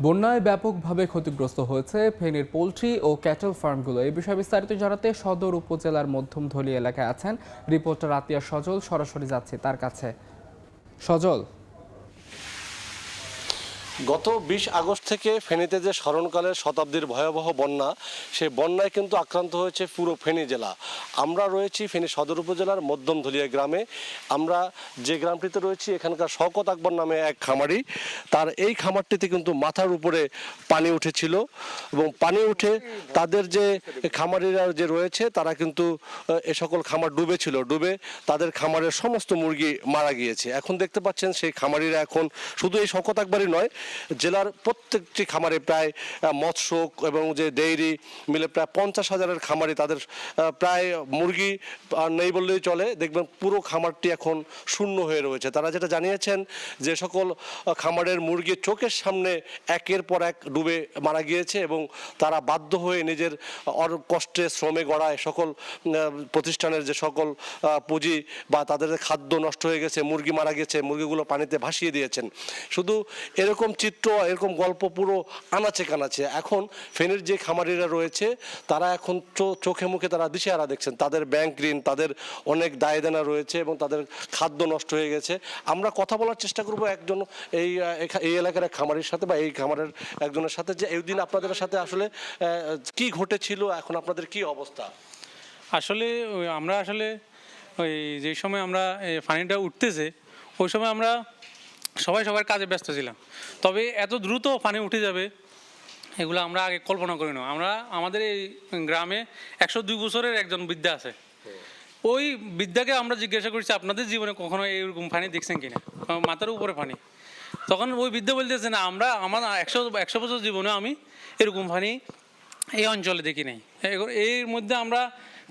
বন্যায় ব্যাপকভাবে ক্ষতিগ্রস্ত হয়েছে ফেনীর পোল্ট্রি ও ক্যাটল ফার্মগুলো। এই বিষয়ে বিস্তারিত জানাতে সদর উপজেলার মধ্যমধলী এলাকায় আছেন রিপোর্টার আতিয়া সজল। সরাসরি যাচ্ছি তার কাছে। সজল, গত ২০ আগস্ট থেকে ফেনীতে যে স্মরণকালের শতাব্দীর ভয়াবহ বন্যা, সেই বন্যায় কিন্তু আক্রান্ত হয়েছে পুরো ফেনী জেলা। আমরা রয়েছি ফেনী সদর উপজেলার মধ্যমধলিয়া গ্রামে। আমরা যে গ্রামটিতে রয়েছি এখানকার শওকত আকবর নামে এক খামারি, তার এই খামারটিতে কিন্তু মাথার উপরে পানি উঠেছিল এবং পানি উঠে তাদের যে খামারিরা যে রয়েছে তারা কিন্তু এ সকল খামার ডুবেছিল, ডুবে তাদের খামারের সমস্ত মুরগি মারা গিয়েছে। এখন দেখতে পাচ্ছেন সেই খামারিরা এখন শুধু এই শওকত আকবরই নয়, জেলার প্রত্যেকটি খামারে প্রায় মৎস্য এবং যে ডেইরি মিলে প্রায় 50,000-এর খামারি, তাদের প্রায় মুরগি নেই বললেই চলে। দেখবেন পুরো খামারটি এখন শূন্য হয়ে রয়েছে। তারা যেটা জানিয়েছেন যে সকল খামারের মুরগি চোখের সামনে একের পর এক ডুবে মারা গিয়েছে এবং তারা বাধ্য হয়ে নিজের কষ্টে শ্রমে গড়া সকল প্রতিষ্ঠানের যে সকল পুঁজি বা তাদের খাদ্য নষ্ট হয়ে গেছে, মুরগি মারা গেছে, মুরগিগুলো পানিতে ভাসিয়ে দিয়েছেন। শুধু এরকম চিত্র, এরকম গল্প পুরো আনাচে কানাচে। এখন ফেনীর যে খামারিরা রয়েছে তারা এখন চোখে মুখে তারা দিশেহারা দেখছেন। তাদের ব্যাংক ঋণ, তাদের অনেক দায় দেনা রয়েছে এবং তাদের খাদ্য নষ্ট হয়ে গেছে। আমরা কথা বলার চেষ্টা করব একজন এই এলাকার এক খামারির সাথে বা এই খামারের একজনের সাথে, যে এই দিন আপনাদের সাথে আসলে কি ঘটেছিল, এখন আপনাদের কি অবস্থা। আসলে আমরা ওই যে সময় আমরা পানিটা উঠতেছে ওই সময় আমরা সবাই সবার কাজে ব্যস্ত ছিলাম। তবে এত দ্রুত পানি উঠে যাবে এগুলো আমরা আগে কল্পনা করি না। আমাদের এই গ্রামে 102 বছরের একজন বৃদ্ধা আছে। ওই বৃদ্ধাকে আমরা জিজ্ঞাসা করছি আপনাদের জীবনে কখনো এইরকম পানি দেখছেন কিনা, মাথার উপরে পানি। তখন ওই বৃদ্ধা বলতেছে না, আমার 100 বছর জীবনে আমি এরকম পানি এই অঞ্চলে দেখি নাই। এর মধ্যে আমরা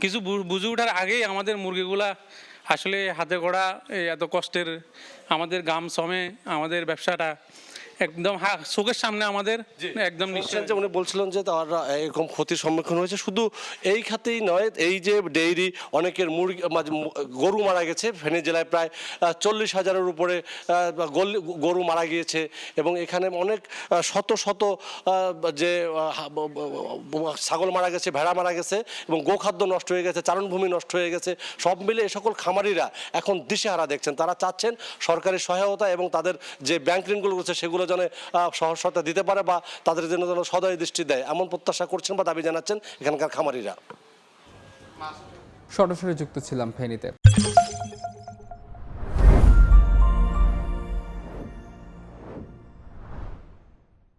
কিছু বুঝে ওঠার আগেই আমাদের মুরগিগুলা আসলে হাতে গড়া এত কষ্টের আমাদের গাম সমে আমাদের ব্যবসাটা একদম চোখের সামনে আমাদের একদম নিশ্চয়। উনি বলছিলেন যে তারা এরকম ক্ষতির সম্মুখীন হয়েছে। শুধু এই খাতেই নয়, এই যে ডেইরি অনেকের মুরগি গরু মারা গেছে। ফেনী জেলায় প্রায় 40,000-এর উপরে গরু মারা গিয়েছে এবং এখানে অনেক শত শত যে ছাগল মারা গেছে, ভেড়া মারা গেছে এবং গোখাদ্য নষ্ট হয়ে গেছে, চারণভূমি নষ্ট হয়ে গেছে। সব মিলে এ সকল খামারিরা এখন দিশেহারা দেখছেন। তারা চাচ্ছেন সরকারি সহায়তা এবং তাদের যে ব্যাংক ঋণগুলো রয়েছে সেগুলো যেন সহজতা দিতে পারে বা তাদের জন্য যেন সদয় দৃষ্টি দেয়, এমন প্রত্যাশা করছেন বা দাবি জানাচ্ছেন এখানকার খামারিরা। সরাসরি যুক্ত ছিলাম ফেনীতে।